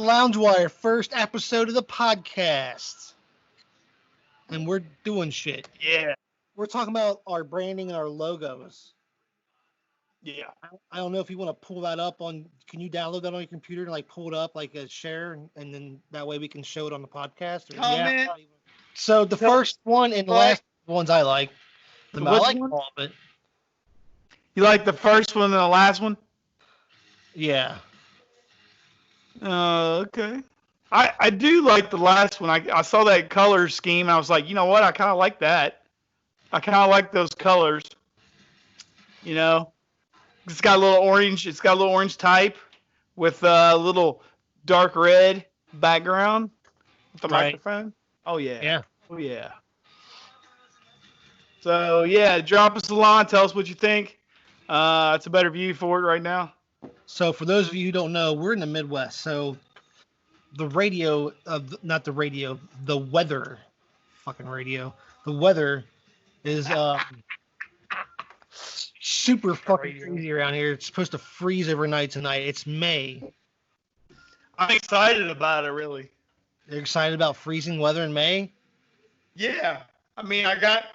Loungewire, first episode of the podcast. And we're doing shit. Yeah. We're talking about our branding and our logos. Yeah. I don't know if you want to pull that up on, can you download that on your computer and like pull it up like a share and then that way we can show it on the podcast? Or, Comment. So the first one and the last ones I like. I like them all, but. You like the first one and the last one? Yeah. Okay. I do like the last one. I saw that color scheme. I was like, you know what? I kind of like that. I kind of like those colors. You know, it's got a little orange. It's got a little orange type with a little dark red background with the microphone. Oh yeah. Yeah. Oh yeah. So yeah, drop us a line. Tell us what you think. It's a better view for it right now. So for those of you who don't know, we're in the Midwest. So the radio, the weather, fucking radio, the weather is super fucking crazy around here. It's supposed to freeze overnight tonight. It's May. I'm excited about it, really. You're excited about freezing weather in May? Yeah. I mean, I got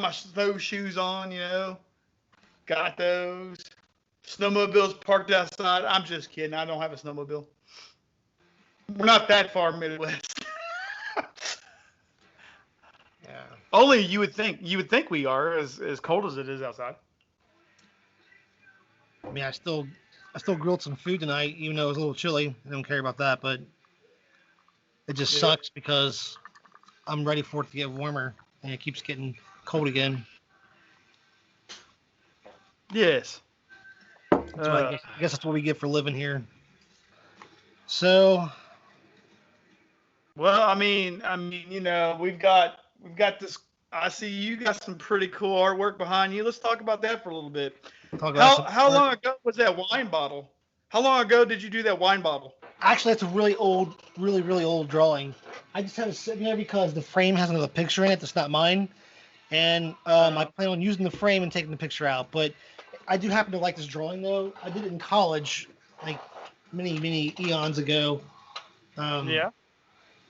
my snowshoes on, got those. Snowmobiles parked outside. I'm just kidding. I don't have a snowmobile. We're not that far Midwest. Yeah. Only you would think we are as cold as it is outside. I mean, I still grilled some food tonight, even though it was a little chilly. I don't care about that, but it just sucks because I'm ready for it to get warmer and it keeps getting cold again. Yes. I guess that's what we get for living here. So. Well, I mean, we've got this. I see you got some pretty cool artwork behind you. Let's talk about that for a little bit. How long ago was that wine bottle? How long ago did you do that wine bottle? Actually, that's a really old, really old drawing. I just have it sitting there because the frame has another picture in it that's not mine, and I plan on using the frame and taking the picture out. But I do happen to like this drawing though. I did it in college, like many eons ago. Yeah.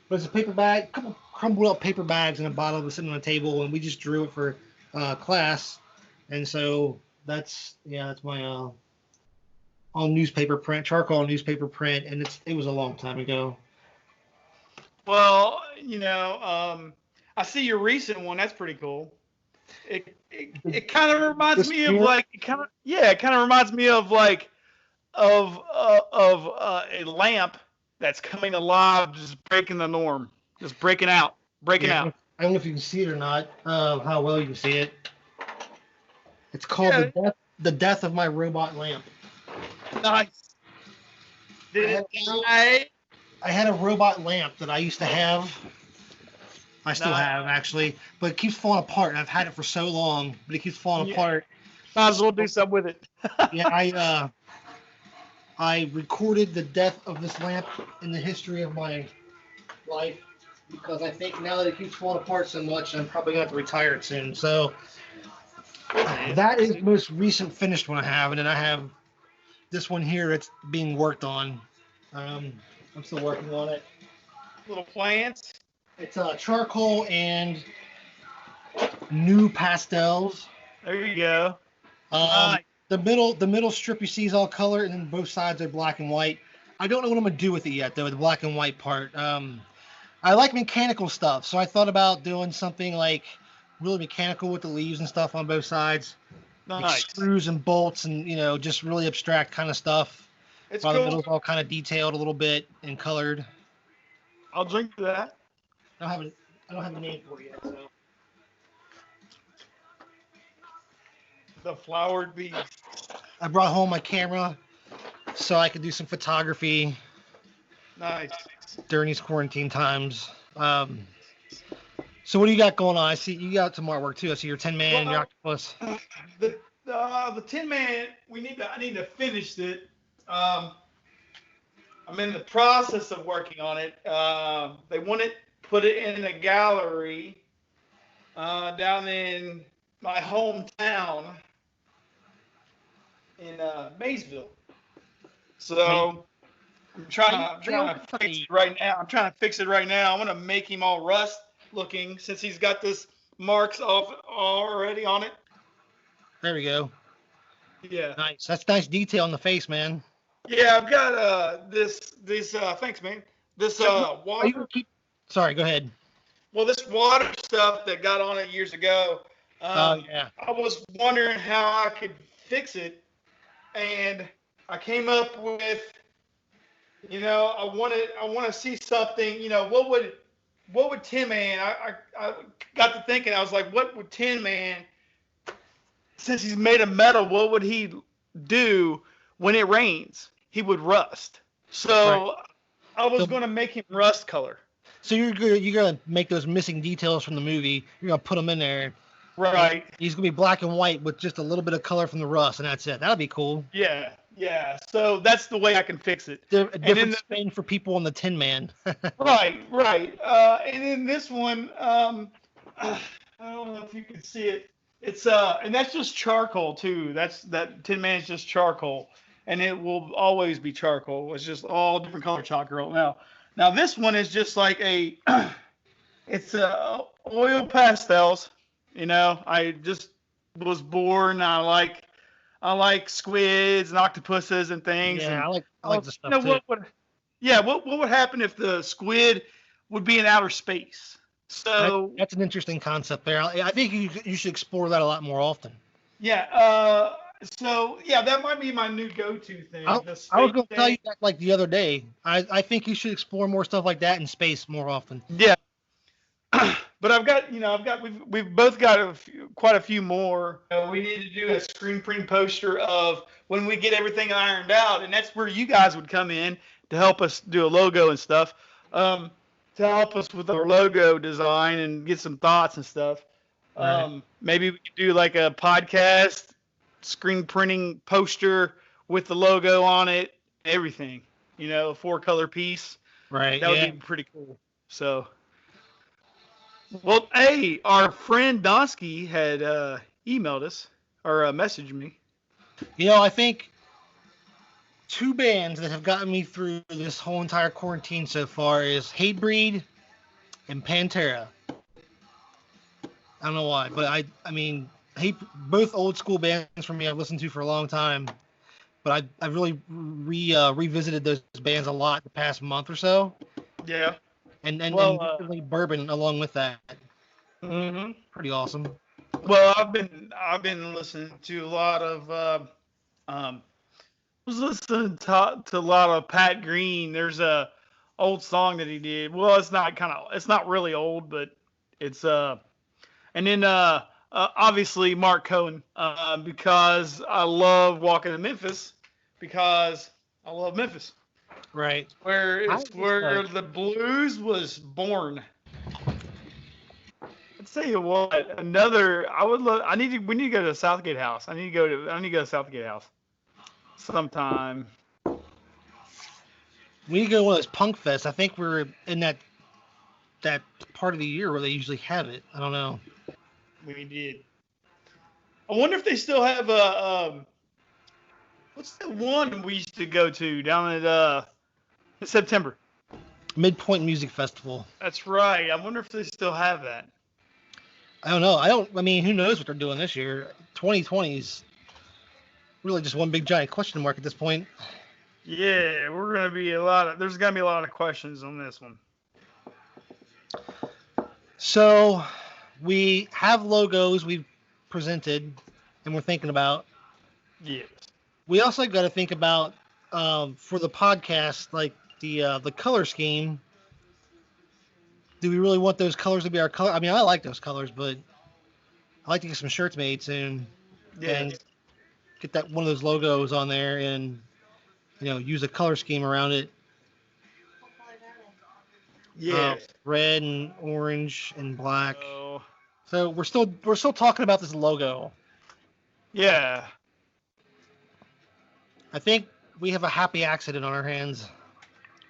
But it's a paper bag, a couple crumbled up paper bags and a bottle was sitting on a table, and we just drew it for class. And so that's my all newspaper print, charcoal newspaper print, and it was a long time ago. Well, I see your recent one. That's pretty cool. It kind of reminds me of like it kind of reminds me of like of a lamp that's coming alive, just breaking the norm, just breaking out. I don't know if you can see it or not. How well you can see it. It's called the death of my robot lamp. Nice. I had a robot lamp that I used to have. I still have, actually, but it keeps falling apart. And I've had it for so long, but it keeps falling apart. Might as well do something with it. Yeah, I recorded the death of this lamp in the history of my life because I think now that it keeps falling apart so much, I'm probably going to have to retire it soon. So that is the most recent finished one I have, and then I have this one here. It's being worked on. I'm still working on it. Little plants. It's charcoal and new pastels. There you go. The middle strip you see is all color, and then both sides are black and white. I don't know what I'm gonna do with it yet, though. The black and white part. I like mechanical stuff, so I thought about doing something like really mechanical with the leaves and stuff on both sides. Nice. Like screws and bolts, and just really abstract kind of stuff. It's while cool. the middle's all kind of detailed a little bit and colored. I'll drink to that. I don't have a name for it yet, so. The flowered beast. I brought home my camera so I could do some photography. Nice. During these quarantine times. So what do you got going on? I see you got some artwork too. I see your 10-man and your octopus. The 10-man, I need to finish it. I'm in the process of working on it. They want to put it in a gallery down in my hometown in Maysville. So I'm trying to fix it right now. I'm trying to fix it right now. I'm gonna make him all rust looking since he's got this marks off already on it. There we go. Yeah. Nice. That's nice detail on the face, man. Yeah, I've got this thanks man. This water. Sorry, go ahead. Well, this water stuff that got on it years ago. Yeah. I was wondering how I could fix it, and I came up with, I want to see something. What would Tin Man? I got to thinking. I was like, what would Tin Man, since he's made of metal, what would he do when it rains? He would rust. So I was going to make him rust color. So you're gonna make those missing details from the movie. You're gonna put them in there. Right. He's gonna be black and white with just a little bit of color from the rust, and that's it. That'd be cool. Yeah. So that's the way I can fix it. A different spin for people on the Tin Man. Right. And in this one, I don't know if you can see it. It's and that's just charcoal too. That Tin Man is just charcoal, and it will always be charcoal. It's just all different color charcoal. Now this one is just like it's oil pastels. I just was born. I like squids and octopuses and things. Yeah, and, I like the stuff too. What would happen if the squid would be in outer space? So that's an interesting concept there. I think you should explore that a lot more often. Yeah. So that might be my new go-to thing. I was going to tell you that like the other day. I think you should explore more stuff like that in space more often. Yeah. But we've both got quite a few more. We need to do a screen print poster of when we get everything ironed out, and that's where you guys would come in to help us do a logo and stuff. To help us with our logo design and get some thoughts and stuff. Right. Maybe we could do like a podcast screen printing poster with the logo on it, everything, a 4-color piece. Right. That would be pretty cool. So, well, hey, our friend Donsky had emailed us or messaged me. I think 2 bands that have gotten me through this whole entire quarantine so far is Hatebreed and Pantera. I don't know why, but I mean, both old school bands for me I've listened to for a long time, but I've really revisited those bands a lot the past month or so. Yeah. And definitely Bourbon along with that. Mm-hmm. Pretty awesome. Well, I've been listening to a lot of was listening to a lot of Pat Green. There's a old song that he did. Well, it's not really old, but it's and then obviously Mark Cohen, because I love Walking to Memphis, because I love Memphis. Right. Where the blues was born. I'll tell you what, we need to go to Southgate House. I need to go to Southgate House sometime. We need to go to one of those punk fests. I think we're in that part of the year where they usually have it. I don't know. We did. I wonder if they still have what's that one we used to go to down at in September? Midpoint Music Festival. That's right. I wonder if they still have that. I don't know. I mean, who knows what they're doing this year? 2020 is really just one big giant question mark at this point. Yeah, there's gonna be a lot of questions on this one. So we have logos we've presented and we're thinking about. Yes. We also got to think about for the podcast, like the color scheme. Do we really want those colors to be our color? I mean, I like those colors, but I like to get some shirts made soon. Yeah. And get that one of those logos on there and use a color scheme around it. Yeah. Red and orange and black. Oh. So we're still talking about this logo. Yeah. I think we have a happy accident on our hands.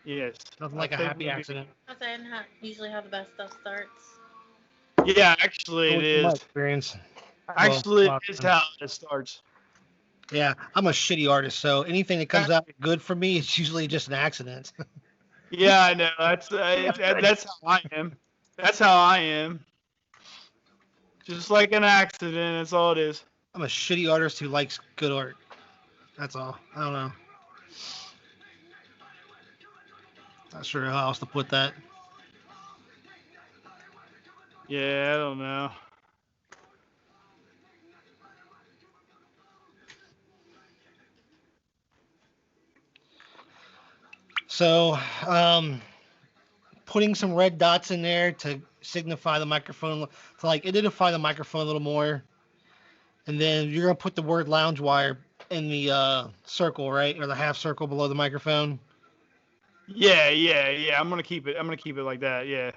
Yes. Nothing like a happy accident. That's usually how the best stuff starts. Yeah, actually it is. My experience. Actually, it is how it starts. Yeah, I'm a shitty artist, so anything that comes out good for me is usually just an accident. Yeah, I know. That's how I am. That's how I am. Just like an accident. That's all it is. I'm a shitty artist who likes good art. That's all. I don't know. Not sure how else to put that. Yeah, I don't know. So, putting some red dots in there to signify the microphone, to like identify the microphone a little more, and then you're gonna put the word lounge wire in the circle, right, or the half circle below the microphone. Yeah. I'm gonna keep it. I'm gonna keep it like that. Yeah.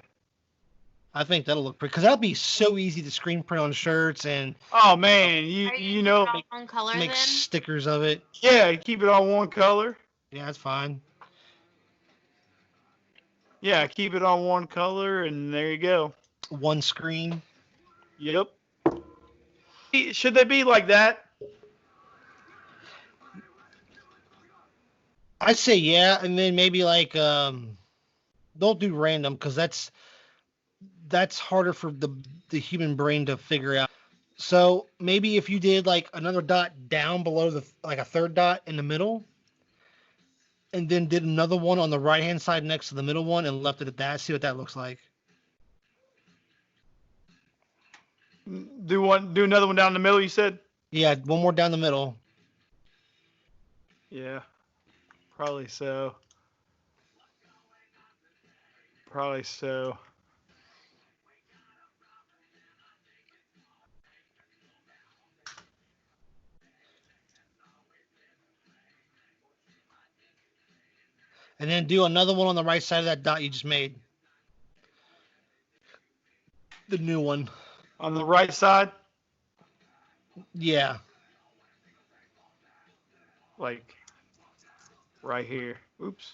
I think that'll look pretty, because that'll be so easy to screen print on shirts and Oh man, Are you you you keep know. it all one color make then? stickers of it. Yeah, keep it all one color. Yeah, that's fine. Yeah, keep it on one color, and there you go. One screen. Yep. Should they be like that? I'd say yeah, and then maybe like don't do random, because that's harder for the human brain to figure out. So maybe if you did like another dot down below the like a third dot in the middle, and then did another one on the right hand side next to the middle one and left it at that, see what that looks like. Do another one down the middle. You said. Yeah, one more down the middle. Yeah, probably so. Probably so. And then do another one on the right side of that dot you just made. The new one. On the right side, Yeah. like right here. Oops.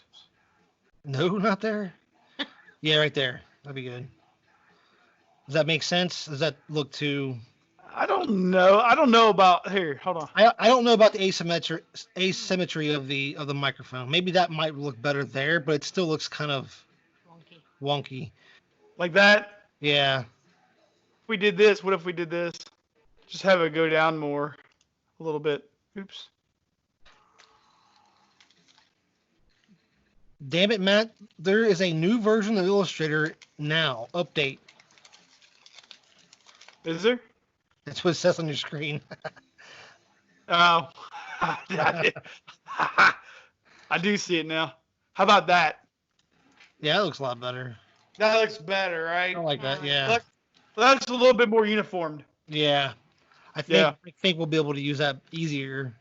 No, not there. Yeah, right there. That'd be good. Does that make sense? Does that look too? I don't know. I don't know about here. Hold on. I don't know about the asymmetry of the microphone. Maybe that might look better there, but it still looks kind of Wonky. wonky. Like that. Yeah. If we did this, what if we did this? Just have it go down more, a little bit. Oops. Damn it, Matt. There is a new version of Illustrator now. Update. Is there? That's what it says on your screen. Oh. I do see it now. How about that? Yeah, it looks a lot better. That looks better, right? I like that. Yeah. That looks a little bit more uniformed. Yeah. I think we'll be able to use that easier.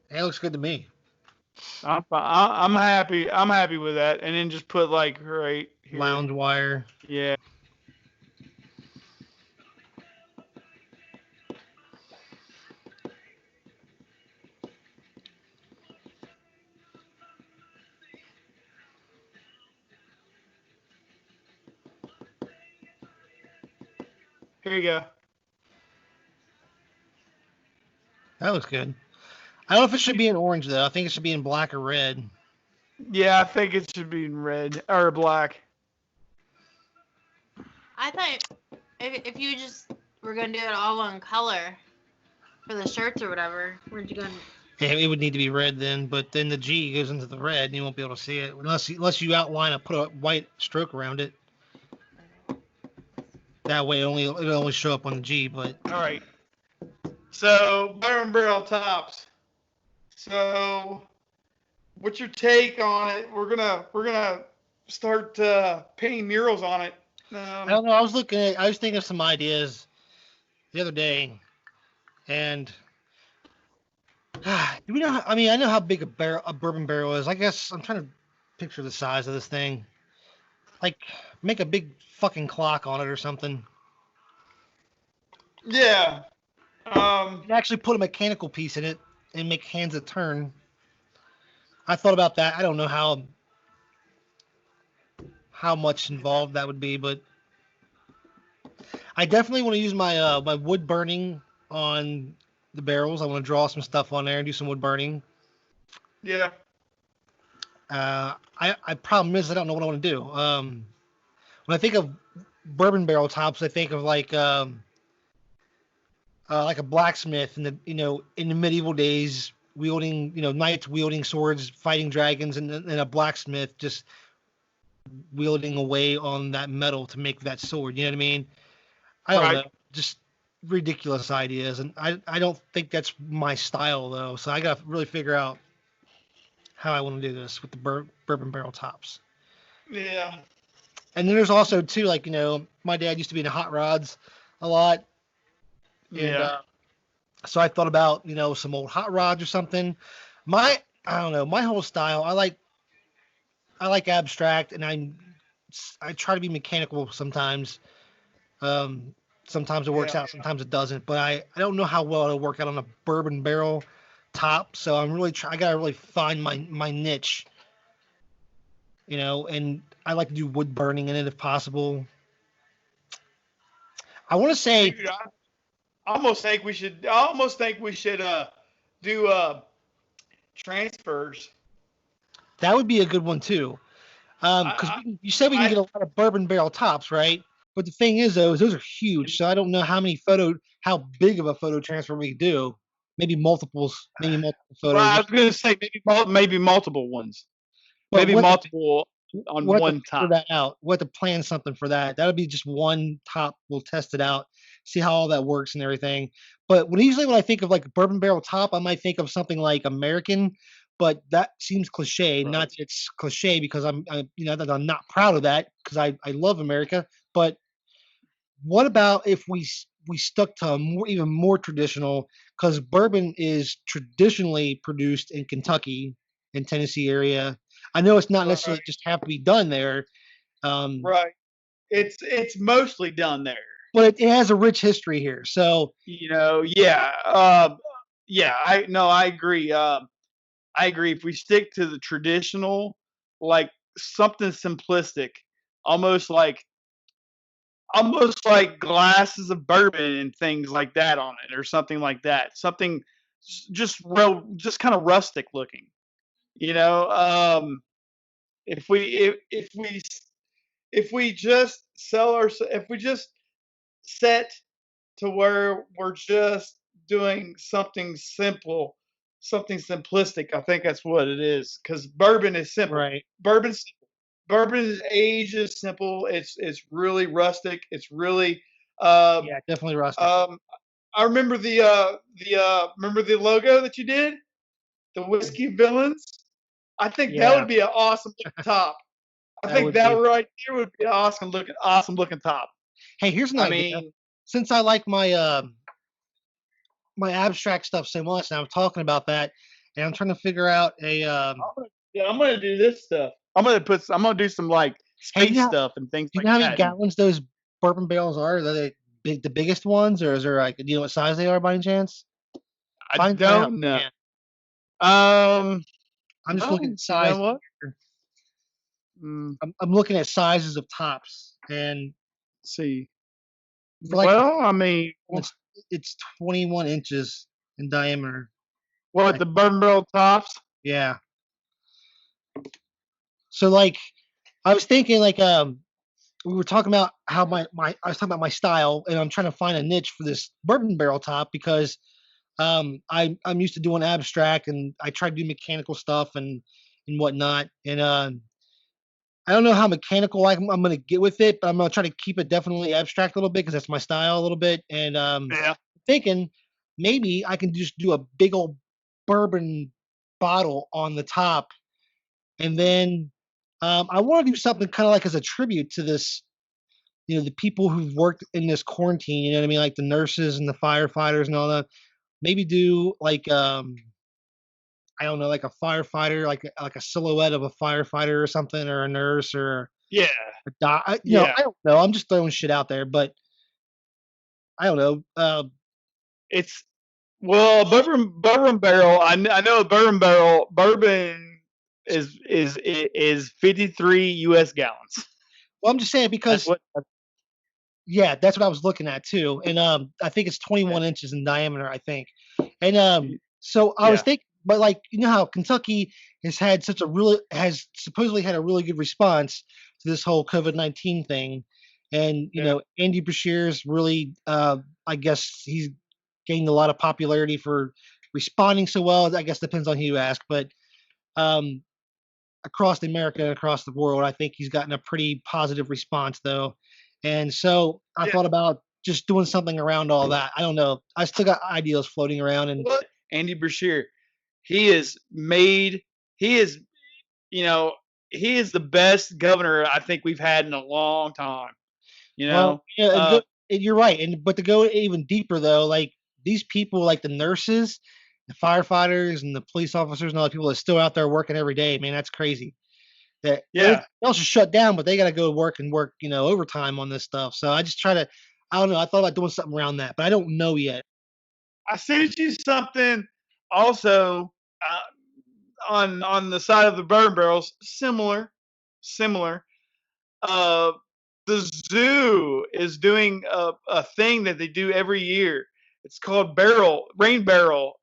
It looks good to me. I'm happy. I'm happy with that. And then just put like right here. Lounge wire. Yeah. Here you go. That looks good. I don't know if it should be in orange though. I think it should be in black or red. Yeah, I think it should be in red or black. I thought if you just were gonna do it all one color for the shirts or whatever, where'd you go? Yeah, it would need to be red then, but then the G goes into the red and you won't be able to see it unless you outline put a white stroke around it. That way it'll only show up on the G, but All right. So Bourbon Barrel tops. So, what's your take on it? We're gonna start painting murals on it. I don't know. I was thinking of some ideas the other day, and do we know? I mean, I know how big a bourbon barrel is. I guess I'm trying to picture the size of this thing. Like, make a big fucking clock on it or something. Yeah. And actually put a mechanical piece in it and make hands that turn. I thought about that. I don't know how much involved that would be, but I definitely want to use my my wood burning on the barrels. I want to draw some stuff on there and do some wood burning. Yeah. I problem is I don't know what I want to do. When I think of bourbon barrel tops, I think of like a blacksmith in the in the medieval days wielding knights wielding swords fighting dragons and a blacksmith just wielding away on that metal to make that sword. You know what I mean? I don't Right. know, just ridiculous ideas, and I don't think that's my style though. So I got to really figure out how I want to do this with the bourbon barrel tops. Yeah. And then there's also too like my dad used to be into hot rods a lot, and Yeah. so I thought about some old hot rods or something. I don't know, my whole style. I like abstract, and I try to be mechanical sometimes. Um, Sometimes it works Yeah. out, sometimes it doesn't. But I don't know how well it'll work out on a bourbon barrel top. So I'm really I gotta really find my niche. And I like to do wood burning in it if possible. I want to say Dude, I almost think we should. I almost think we should do transfers. that would be a good one too. Because I, you said we can I, get a lot of bourbon barrel tops, right? But the thing is, though, is those are huge. So I don't know how big of a photo transfer we could do. Maybe multiple well, photos. I was going to say maybe multiple ones, But maybe multiple on we'll have to one figure top. that out. We'll have to plan something for that. That'll be just one top. We'll test it out, see how all that works and everything. But when I think of like a bourbon barrel top, I might think of something like American. But that seems cliche. Right. Not that it's cliche because that I'm not proud of that because I love America. But what about if we stuck to even more traditional? Because bourbon is traditionally produced in Kentucky and Tennessee area. I know it's not necessarily Right. just have to be done there, Right. It's mostly done there. but it has a rich history here. So Yeah. Yeah. I agree. I agree. If we stick to the traditional, like something simplistic, almost like almost like glasses of bourbon and things like that on it, or something like that. Something just kind of rustic looking. You know, if we if we just if we just set to where we're just doing something simple, something simplistic. I think that's what it is. Because bourbon is simple. right, Bourbon's bourbon's age is simple. It's really rustic. It's really um, yeah, definitely rustic. um, I remember remember the logo that you did, the whiskey villains. I think that Yeah, would be an awesome looking top. I that think would that be. right there would be an awesome looking top. Hey, here's an I idea. mean, Since I like my abstract stuff so much, and I'm talking about that, and I'm trying to figure out a. yeah, I'm gonna do this stuff. I'm gonna do some like Hey, space stuff and things do you like know how many that. gallons those bourbon barrels are? Are they the biggest ones, or is there like, do you know what size they are by any chance? I Find that out. don't know. Yeah. Um, I'm just looking well, at you know size. what? Mm, I'm looking at sizes of tops, and let's see. for like Well, I mean, it's it's 21 inches in diameter. what the bourbon barrel tops? Yeah. So like I was thinking like we were talking about how my I was talking about my style, and I'm trying to find a niche for this bourbon barrel top because I'm used to doing abstract, and I try to do mechanical stuff and whatnot, and I don't know how mechanical I'm going to get with it, but I'm going to try to keep it definitely abstract a little bit because that's my style a little bit. And Yeah. thinking maybe I can just do a big old bourbon bottle on the top, and then I want to do something kind of like as a tribute to this. The people who've worked in this quarantine. You know what I mean, like the nurses and the firefighters and all that. Maybe do like I don't know, like a firefighter, like a silhouette of a firefighter or something, or a nurse or Yeah. a doc. Yeah. I don't know. I'm just throwing shit out there, but I don't know. It's well, bourbon barrel. I know a bourbon barrel. Bourbon is 53 U.S. gallons. Well, I'm just saying That's because what. yeah, that's what I was looking at too, and I think it's 21 inches in diameter. I think, And so I was Yeah. thinking, but like you know how Kentucky has supposedly had a really good response to this whole COVID-19 thing, and you Yeah. know Andy Beshear's really, I guess he's gained a lot of popularity for responding so well. I guess depends on who you ask, but um, across America and across the world, I think he's gotten a pretty positive response though, and so I Yeah. thought about just doing something around all that. I don't know. I still got ideas floating around, and What? Andy Beshear, he is made. He is, you know, he is the best governor I think we've had in a long time. You well, know, yeah, and you're right. And but to go even deeper though, like these people, like the nurses, the firefighters, and the police officers, and all the people that's still out there working every day, man, that's crazy. That everything yeah. else is shut down, but they got to go to work and work, overtime on this stuff. So I just try to, I don't know. I thought about doing something around that, but I don't know yet. I sent you something also on the side of the bourbon barrels, similar. Uh, the zoo is doing a thing that they do every year. It's called rain barrel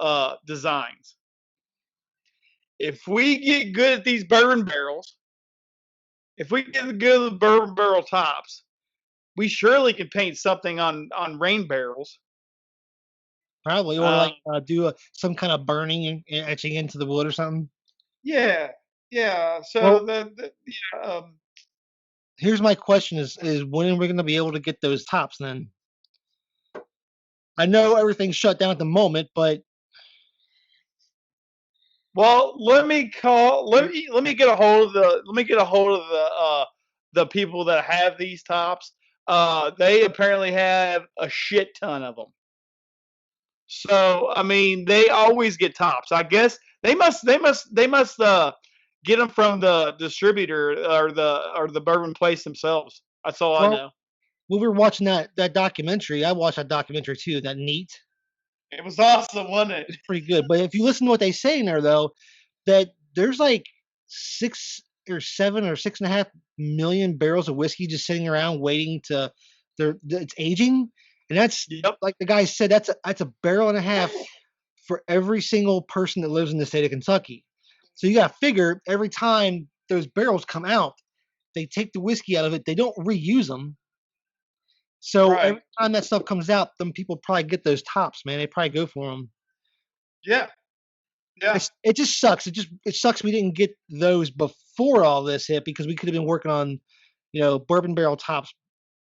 designs. If we get good at these bourbon barrels, if we get good at the bourbon barrel tops, we surely can paint something on rain barrels. Probably, or like Um, do some kind of burning and etching into the wood or something. yeah, yeah. So Well, yeah, here's my question: is when are we going to be able to get those tops? Then I know everything's shut down at the moment, but well, let me get a hold of the people that have these tops. They apparently have a shit ton of them. So I mean, they always get tops. I guess they must get them from the distributor or the bourbon place themselves. That's all I well, know. when we were watching that documentary, I watched that documentary too. That neat, It was awesome, wasn't it? it's pretty good. But if you listen to what they say in there, though, that there's like 6 or 7 or 6.5 million barrels of whiskey just sitting around waiting to it's aging, and that's Yep. like the guy said that's a barrel and a half for every single person that lives in the state of Kentucky. So you got to figure every time those barrels come out, they take the whiskey out of it. They don't reuse them. So every Right. time that stuff comes out, them people probably get those tops, man. They probably go for them. Yeah. Yeah. It just sucks. It sucks we didn't get those before all this hit because we could have been working on, bourbon barrel tops.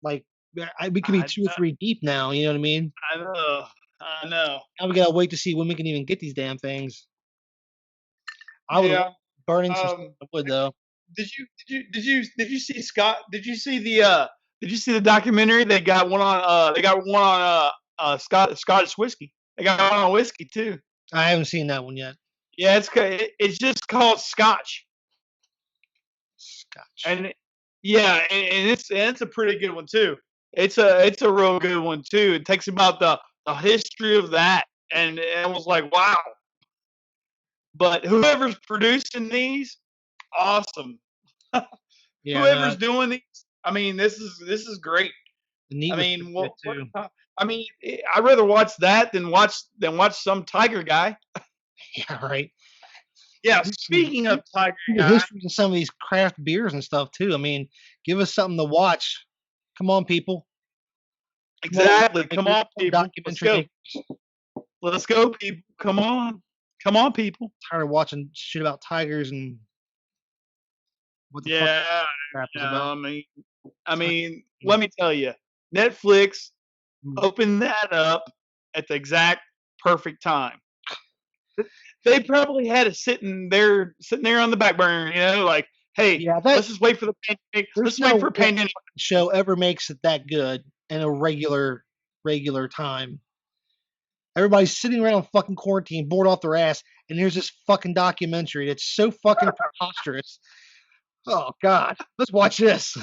Like we could be I two or know. three deep now. You know what I mean? I know. I know. Now we gotta wait to see when we can even get these damn things. I would love Yeah. burning some Um. wood though. Did you see Scott? Did you see the documentary? They got one on Scottish whiskey. They got one on whiskey too. I haven't seen that one yet. Yeah, it's just called Scotch, Scotch. and yeah, and it's a pretty good one too. It's a real good one too. It takes about the history of that, and it was like wow. But whoever's producing these, awesome. Yeah, no, Whoever's doing these, I mean, this is great. the neat I was pretty mean, good what? too. I mean, I'd rather watch that than watch some Tiger guy. Yeah, right. Yeah. Some Speaking of Tiger the guy, histories of some of these craft beers and stuff too. I mean, give us something to watch. Come on, people. Come on, exactly. Come makers. on, Come on, people. Let's documentary go. makers. Let's go, people. Come on, people. Tired of watching shit about tigers and what the fuck Yeah. crap is Yeah. about. I mean, Mm. let me tell you, Netflix Mm. opened that up at the exact perfect time. They probably had it sitting there on the back burner, like, hey, Yeah, that let's just wait for the pandemic. there's Let's wait no for a way pandemic. show ever makes it that good in a regular time. Everybody's sitting around fucking quarantine, bored off their ass, and here's this fucking documentary that's so fucking preposterous. Oh God, let's watch this.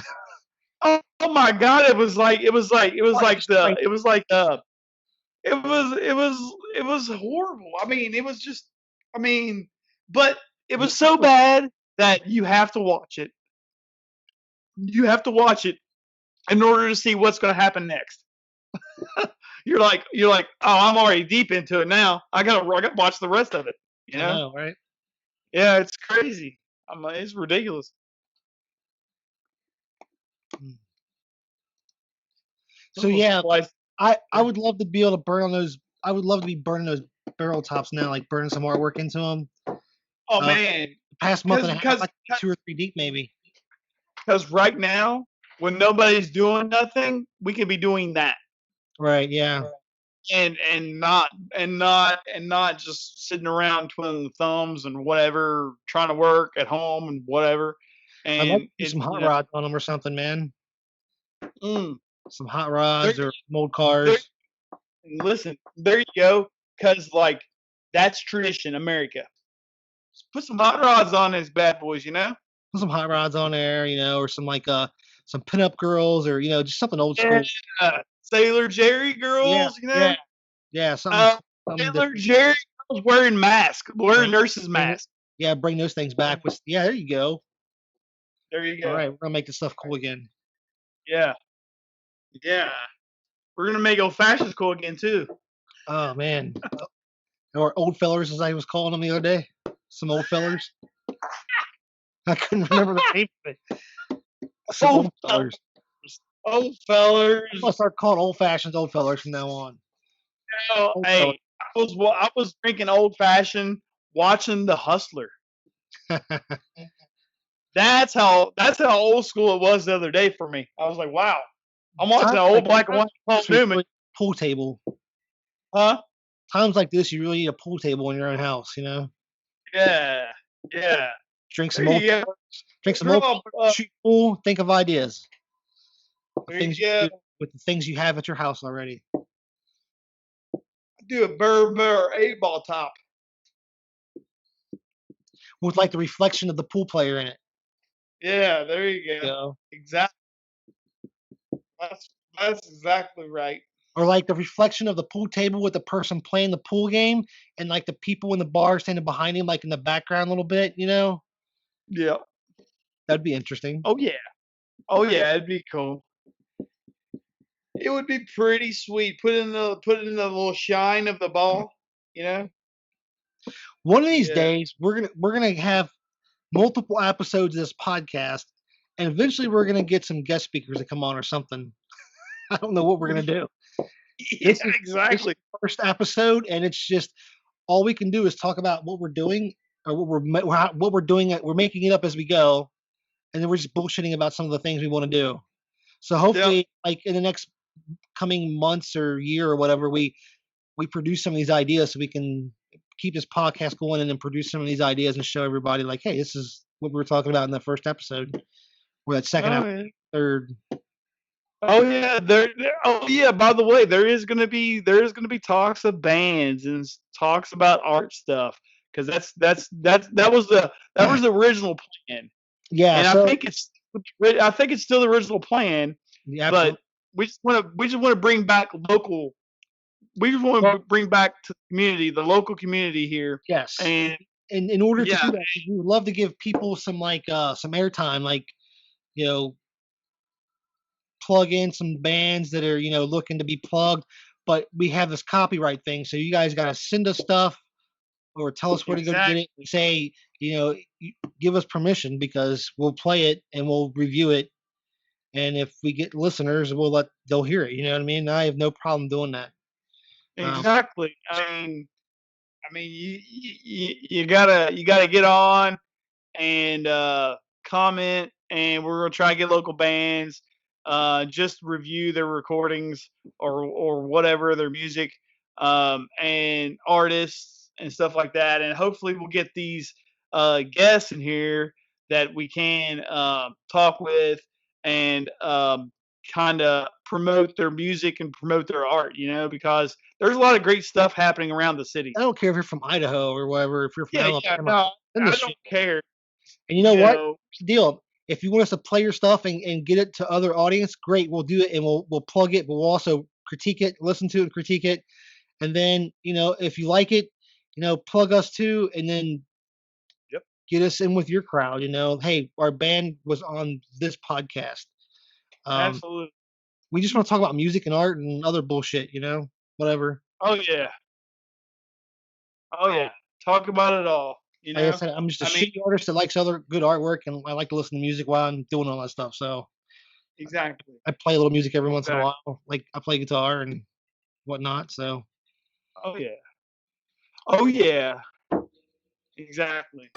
Oh my god, Watch this train. it was horrible. I mean, it was just I mean, but it Yeah, was so bad that you have to watch it. You have to watch it in order to see what's going to happen next. You're like, oh, I'm already deep into it now. I gotta watch the rest of it. You I know? know, right? Yeah, it's crazy. I'm like, it's ridiculous. So yeah, I would love to be able to burn on those. I would love to be burning those barrel tops now, like burning some artwork into them. Oh man, Past month and a half, because 2 or 3 deep maybe. because right now when nobody's doing nothing, we could be doing that. Right. Yeah. And not just sitting around twiddling thumbs and whatever, trying to work at home and whatever. I'd like And to do some hot rods on them or something, man. Some hot rods or old cars. Listen, there you go. Because like that's tradition, America. Just put some hot rods on these bad boys, you know. Put some hot rods on there, or some some pinup girls, or just something old school. Yeah. Sailor Jerry girls, you know. Yeah, something Sailor Jerry girls wearing masks, wearing nurses' masks. Yeah, bring those things back. There you go. There you go. All right, we're gonna make this stuff cool again. Yeah. Yeah. We're gonna make old fashions cool again too. Oh man. Or old fellers, as I was calling them the other day. Some old fellers. I couldn't remember the name of it. Some old fellers. Old fellers. I'm gonna start calling old fashions old fellers from now on. Hey, I was drinking old fashioned, watching The Hustler. That's how old school it was the other day for me. I was like, wow, I'm watching an old black and white Paul Newman pool table. Huh? Times like this, you really need a pool table in your own house, Yeah, yeah. Drink some old. Drink some old. Shoot pool. Think of ideas. Things you do with the things you have at your house already. Do a bourbon or 8-ball top with like the reflection of the pool player in it. Yeah, there you go. Exactly. That's exactly right. Or like the reflection of the pool table with the person playing the pool game, and like the people in the bar standing behind him, like in the background a little bit, Yeah. That'd be interesting. Oh yeah. Oh yeah, it'd be cool. It would be pretty sweet. Put it in the little shine of the ball, One of these days, we're gonna have multiple episodes of this podcast, and eventually we're gonna get some guest speakers to come on or something. I don't know what we're gonna do. This is exactly the first episode, and it's just all we can do is talk about what we're doing or what we're doing. We're making it up as we go, and then we're just bullshitting about some of the things we want to do. So hopefully, like in the next coming months or year or whatever, we produce some of these ideas so we can keep this podcast going and then produce some of these ideas and show everybody like, hey, this is what we were talking about in the first episode or that second third. Oh yeah, oh yeah. By the way, there is gonna be talks of bands and talks about art stuff because that was the original plan. Yeah, and I think it's still the original plan. Yeah, but we just want to bring back local. We just want to bring back to the local community here. Yes, and in order to do that, we would love to give people some some airtime, plug in some bands that are looking to be plugged, but we have this copyright thing, so you guys got to send us stuff or tell us where to go get it. Say give us permission because we'll play it and we'll review it, and if we get listeners, they'll hear it. You know what I mean? I have no problem doing that. Exactly. I mean, you gotta get on and comment, and we're gonna try to get local bands, just review their recordings or whatever their music, and artists and stuff like that, and hopefully we'll get these guests in here that we can talk with and kind of promote their music and promote their art, because there's a lot of great stuff happening around the city. I don't care if you're from Idaho or whatever, if you're from Alabama. No, I don't care. And you know what? Here's the deal. If you want us to play your stuff and get it to other audience, great, we'll do it and we'll plug it, but we'll also critique it, listen to it, and critique it. And then, if you like it, plug us too, and then get us in with your crowd. Hey, our band was on this podcast. Absolutely. we just want to talk about music and art and other bullshit, whatever. Oh yeah. Oh yeah. Talk about it all. You Like I know. said, I'm just a I mean, shitty artist that likes other good artwork, and I like to listen to music while I'm doing all that stuff. So exactly. I play a little music every once in a Exactly. while. Like I play guitar and whatnot. So Oh yeah. Oh yeah. Exactly.